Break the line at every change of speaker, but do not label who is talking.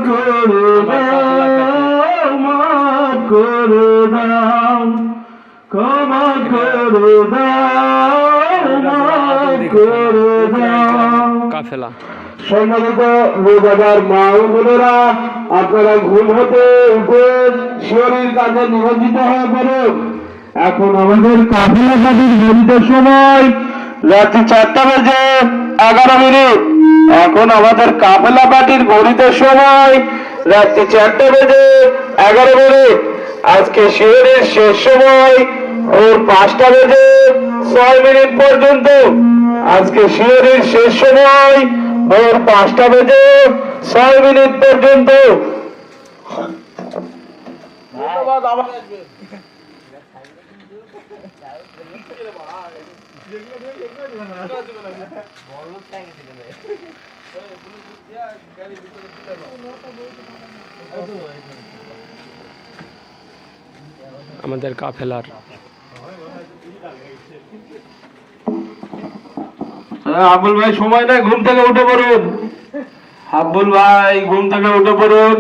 করে দাও, মাফ করে দাও, ক্ষমা করে দাও, মাফ করে দাও।
কাফেলা
সম্মানিত রোজাদার মা ও বোনেরা, আপনারা ঘুম হতে উঠে শরীর কাজে নিমজ্জিত হয়ে পড়ুন। এখন আমাদের কাফেলা পাটির ঘড়িত সময় রাত্রি 4টা বেজে 11 মিনিট। এখন আমাদের কাফেলা পাটির ঘড়িত সময় রাত্রি 4টা বেজে 11 মিনিট। আজকে শিহরির শেষ সময় ভোর 5টা বেজে 6 মিনিট পর্যন্ত। আজকে শিহরির শেষ সময় ভোর 5টা বেজে 6 মিনিট পর্যন্ত।
আমাদের কাফেলার
আবুল ভাই সময় নাই, ঘুম থেকে উঠে পড়ুন। আবুল ভাই ঘুম থেকে উঠে পড়ুন।